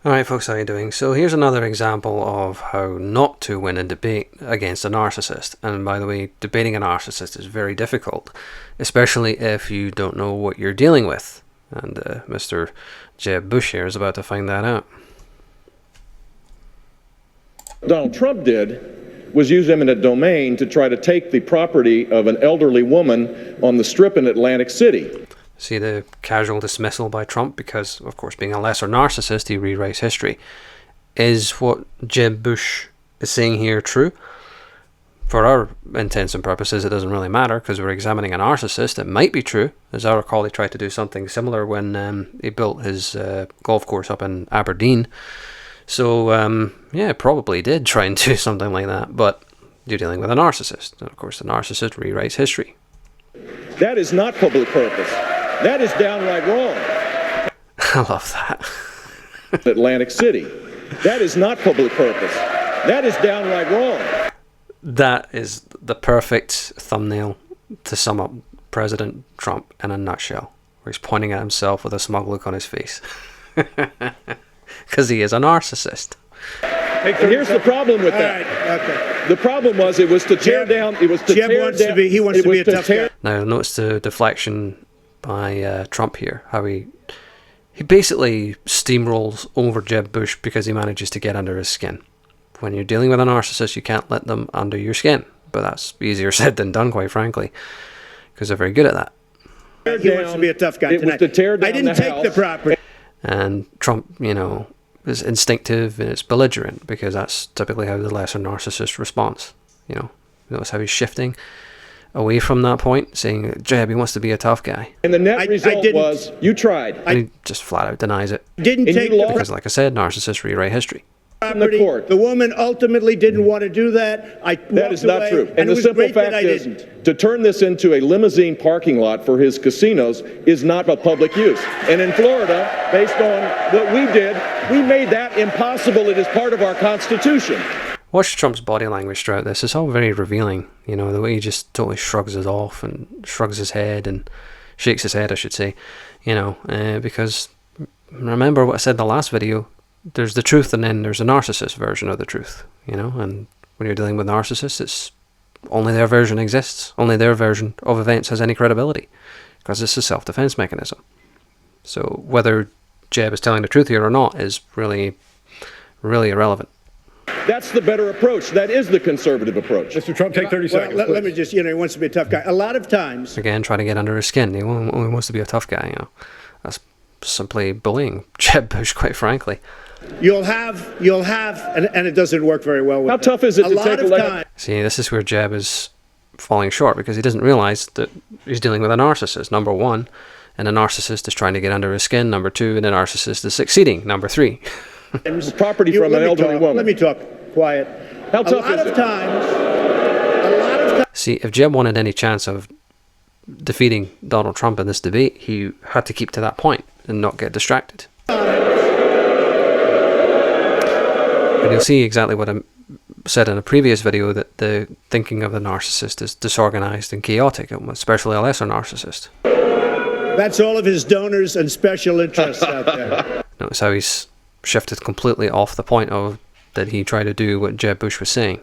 Alright folks, how are you doing? So here's another example of how not to win a debate against a narcissist. And by the way, debating a narcissist is very difficult, especially if you don't know what you're dealing with. And Mr. Jeb Bush here is about to find that out. Donald Trump did was use eminent domain to try to take the property of an elderly woman on the Strip in Atlantic City. See the casual dismissal by Trump because, of course, being a lesser narcissist, he rewrites history. Is what Jeb Bush is saying here true? For our intents and purposes, it doesn't really matter because we're examining a narcissist. It might be true. As I recall, he tried to do something similar when he built his golf course up in Aberdeen. So, yeah, probably did try and do something like that. But you're dealing with a narcissist. And, of course, the narcissist rewrites history. That is not public purpose. That is downright wrong. I love that. Atlantic City. That is not public purpose. That is downright wrong. That is the perfect thumbnail to sum up President Trump in a nutshell, where he's pointing at himself with a smug look on his face. Because he is a narcissist. And here's the problem with that. All right, okay. The problem was it was to tear down. It was to Jeb tear wants down. to be. He wants to be a tough guy. Now notice the deflection by Trump here. How he basically steamrolls over Jeb Bush because he manages to get under his skin. When you're dealing with a narcissist, you can't let them under your skin. But that's easier said than done, quite frankly, because they're very good at that. He wants to be a tough guy tonight. Was to tear down I didn't take the property. And Trump, you know, is instinctive and it's belligerent because that's typically how the lesser narcissist responds. You know, notice how he's shifting away from that point, saying Jeb, he wants to be a tough guy. And the net result was you tried. And he just flat out denies it. Didn't take the Because, like I said, narcissists rewrite history. property. The woman ultimately didn't want to do that. That is not true. And the simple fact is, to turn this into a limousine parking lot for his casinos is not a public use. And in Florida, based on what we did, we made that impossible. It is part of our Constitution. Watch Trump's body language throughout this. It's all very revealing. You know, the way he just totally shrugs it off and shrugs his head and shakes his head, I should say. You know, because remember what I said in the last video, there's the truth and then there's a narcissist version of the truth, you know, and when you're dealing with narcissists, it's only their version exists. Only their version of events has any credibility because it's a self-defense mechanism. So whether Jeb is telling the truth here or not is really, really irrelevant. That's the better approach. That is the conservative approach. Mr. Trump, take 30 seconds. Let me just, you know, he wants to be a tough guy. A lot of times. Again, trying to get under his skin. He only wants to be a tough guy, you know. That's simply bullying Jeb Bush, quite frankly. You'll have, and it doesn't work very well with How tough is it to take a lot? See, this is where Jeb is falling short because he doesn't realize that he's dealing with a narcissist, number one, and a narcissist is trying to get under his skin, number two, and the narcissist is succeeding, number three. Property from an elderly woman. Let me talk quiet. How tough is it? A lot of times. See, if Jeb wanted any chance of defeating Donald Trump in this debate, he had to keep to that point and not get distracted. And you'll see exactly what I said in a previous video, that the thinking of the narcissist is disorganized and chaotic, especially a lesser narcissist. That's all of his donors and special interests out there. Notice how he's shifted completely off the point of that he tried to do what Jeb Bush was saying.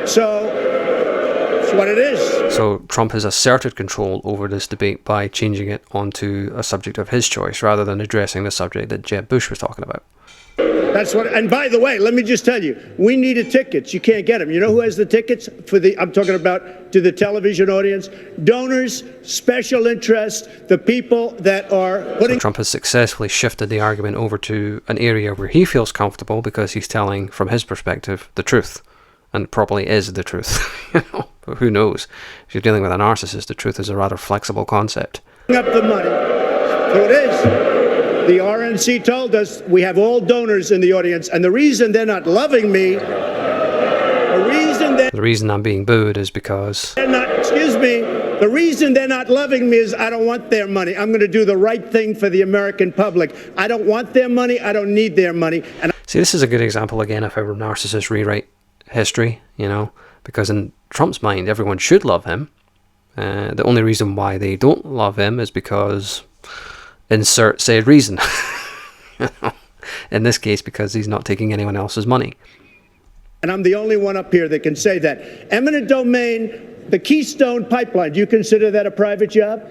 So, that's what it is. So Trump has asserted control over this debate by changing it onto a subject of his choice rather than addressing the subject that Jeb Bush was talking about. That's what, and by the way, let me just tell you, we needed tickets. You can't get them. You know who has the tickets for the, I'm talking about to the television audience? Donors, special interests, the people that are putting... So Trump has successfully shifted the argument over to an area where he feels comfortable because he's telling, from his perspective, the truth. And probably is the truth. You know, but who knows? If you're dealing with a narcissist, the truth is a rather flexible concept. Up the money. So it is. The RNC told us we have all donors in the audience, and the reason they're not loving me, the reason I'm being booed is because they're not, excuse me, the reason they're not loving me is I don't want their money. I'm going to do the right thing for the American public. I don't want their money. I don't need their money. And see, this is a good example again of how narcissists rewrite history, you know, because in Trump's mind, everyone should love him. The only reason why they don't love him is because insert said reason. You know? in this case because he's not taking anyone else's money. And I'm the only one up here that can say that. Eminent domain, the Keystone Pipeline, do you consider that a private job?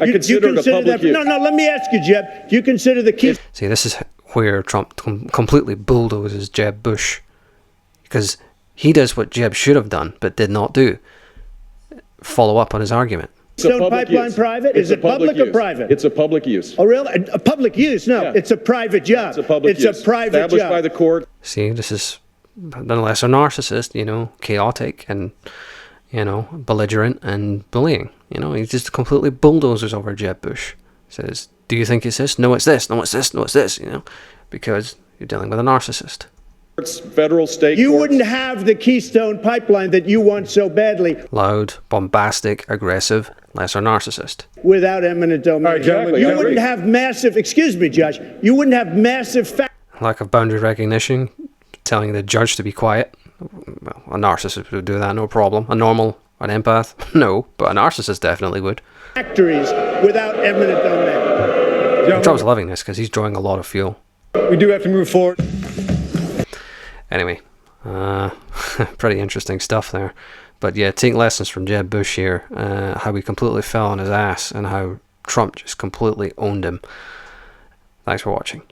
I consider it a public use. No, let me ask you, Jeb. Do you consider the Keystone... See, this is where Trump completely bulldozes Jeb Bush. Because he does what Jeb should have done, but did not do. Follow up on his argument. Keystone Pipeline private? Is it public or private? It's a public use. Oh, really? A public use? No, it's a private job. It's a public use. It's a private job. Established by the court. See, this is the lesser narcissist, you know, chaotic and, you know, belligerent and bullying. You know, he just completely bulldozers over Jeb Bush. Says, do you think it's this? No, it's this. No, it's this. No, it's this. You know, because you're dealing with a narcissist. Federal, state You courts. wouldn't have the Keystone Pipeline that you want so badly Loud, bombastic, aggressive, lesser narcissist. without eminent domain. All right, exactly. You I wouldn't agree. have massive, excuse me, Josh, you wouldn't have massive Lack of boundary recognition, telling the judge to be quiet. Well, a narcissist would do that, no problem. A normal, an empath, no, but a narcissist definitely would. factories without eminent domain. Trump's loving this because he's drawing a lot of fuel. We do have to move forward. Anyway, pretty interesting stuff there. But yeah, take lessons from Jeb Bush here, how he completely fell on his ass and how Trump just completely owned him. Thanks for watching.